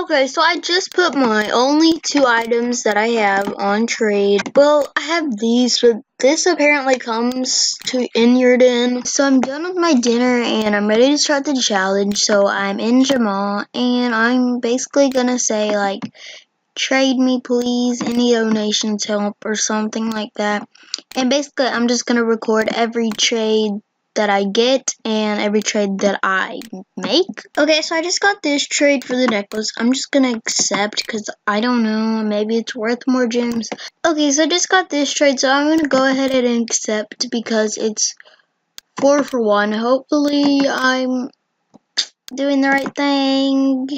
Okay, so I just put my only 2 items that I have on trade. Well, I have these, but this apparently comes in your den. So I'm done with my dinner and I'm ready to start the challenge. So I'm in Jamal and I'm basically gonna say like, trade me please, any donations help or something like that. And basically I'm just gonna record every trade that I get and every trade that I make. Okay, so I just got this trade for the necklace. I'm just gonna accept because I don't know, maybe it's worth more gems. Okay, so I just got this trade, so I'm gonna go ahead and accept because it's 4 for 1. Hopefully I'm doing the right thing.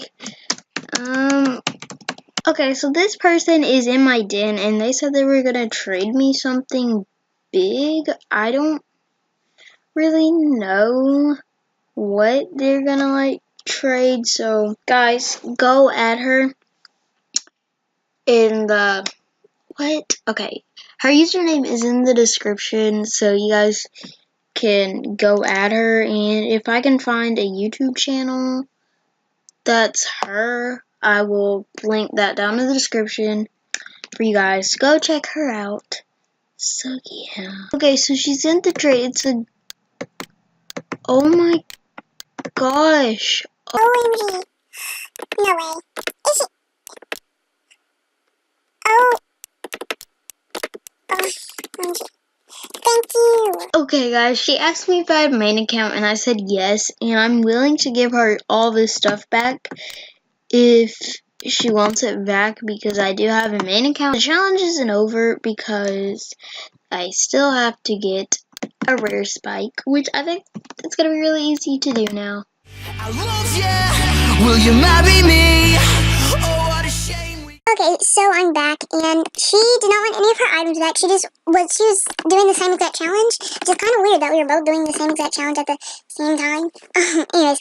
Okay, so this person is in my den and they said they were gonna trade me something big. I don't really know what they're gonna like trade, so guys, go at her in the okay, her username is in the description, so you guys can go at her. And if I can find a YouTube channel that's her, I will link that down in the description for you guys. Go check her out. So yeah. Okay, so she's in the trade. It's a, oh my gosh. OMG. No way. Is it? Oh. Oh, OMG. Thank you. Okay guys, she asked me if I had a main account and I said yes, and I'm willing to give her all this stuff back if she wants it back because I do have a main account. The challenge isn't over because I still have to get a rare spike, which I think it's gonna be really easy to do now. I love you. Will you marry me? Oh, what a shame. Okay, so I'm back, and she did not want any of her items back. She was doing the same exact challenge, which is kind of weird that we were both doing the same exact challenge at the same time. Anyways,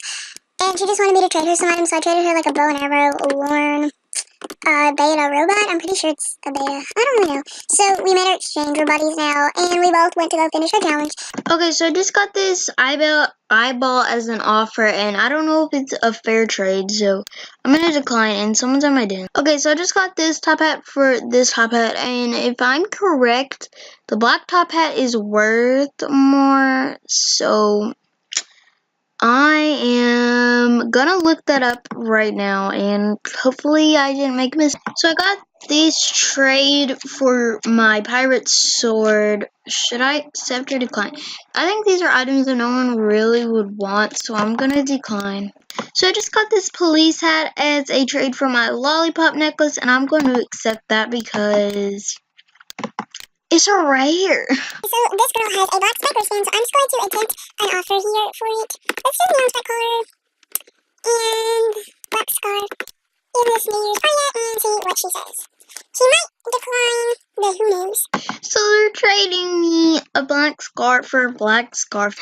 and she just wanted me to trade her some items, so I traded her like a bow and arrow, a worn, beta robot. I'm pretty sure it's a beta. I don't really know. So we made our exchanger buddies now, and we both went to go finish our challenge. Okay, so I just got this eyeball as an offer, and I don't know if it's a fair trade, so I'm gonna decline, and someone's on my den. Okay, so I just got this top hat for this top hat, and if I'm correct, the black top hat is worth more, so I am gonna look that up right now, and hopefully I didn't make a mistake. So I got this trade for my pirate sword. Should I accept or decline? I think these are items that no one really would want, so I'm gonna decline. So I just got this police hat as a trade for my lollipop necklace, and I'm going to accept that because it's a rare. So this girl has a black spiker stand, so I'm just going to attempt an offer here for it. Let's do the on-spec collar and black scarf in this New Year's party and see what she says. She might decline, but who knows? So they're trading me a black scarf for a black scarf.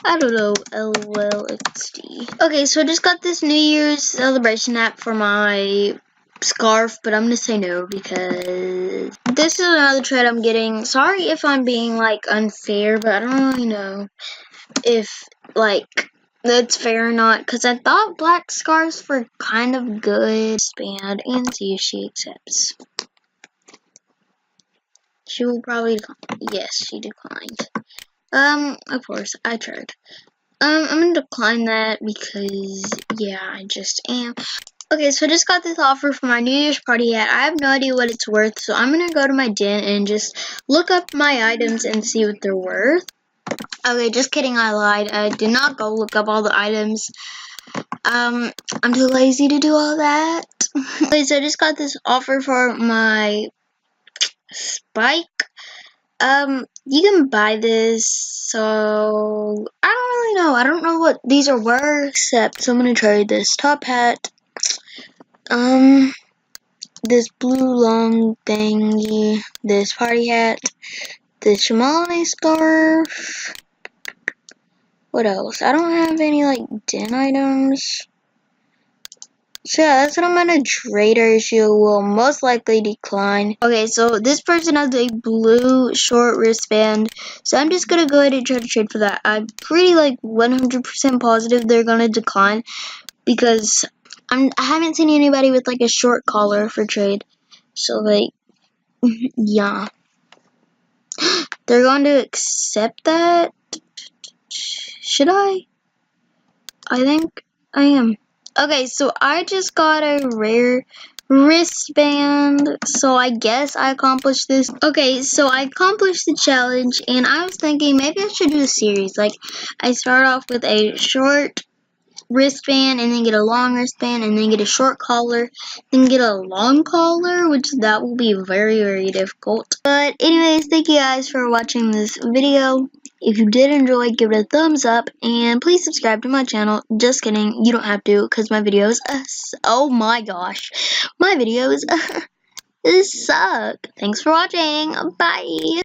I don't know, LOLXD. Okay, so I just got this New Year's celebration app for my scarf, but I'm gonna say no because this is another trade I'm getting. Sorry if I'm being like unfair, but I don't really know if like that's fair or not, because I thought black scarves were kind of good. Expand and see if she accepts. She will probably decline. Yes, she declined. Of course, I tried. I'm gonna decline that because, yeah, I just am. Okay, so I just got this offer for my New Year's party hat. I have no idea what it's worth, so I'm gonna go to my den and just look up my items and see what they're worth. Okay, just kidding, I lied. I did not go look up all the items. I'm too lazy to do all that. Okay, so I just got this offer for my spike. You can buy this, so I don't really know. I don't know what these are worth, except so I'm gonna trade this top hat, this blue long thingy, this party hat, this Shimane scarf. What else? I don't have any like den items. So yeah, that's what I'm gonna trade her. She will most likely decline. Okay, so this person has a blue short wristband, so I'm just gonna go ahead and try to trade for that. I'm pretty like 100% positive they're gonna decline because I haven't seen anybody with like a short collar for trade. So like, yeah. They're going to accept that? Should I? I think I am. Okay, so I just got a rare wristband, so I guess I accomplished this. Okay, so I accomplished the challenge, and I was thinking maybe I should do a series. Like, I start off with a short wristband, and then get a long wristband, and then get a short collar, then get a long collar, which that will be very, very difficult. But anyways, thank you guys for watching this video. If you did enjoy, give it a thumbs up, and please subscribe to my channel. Just kidding, you don't have to, because my videos, oh my gosh, my videos suck. Thanks for watching, bye!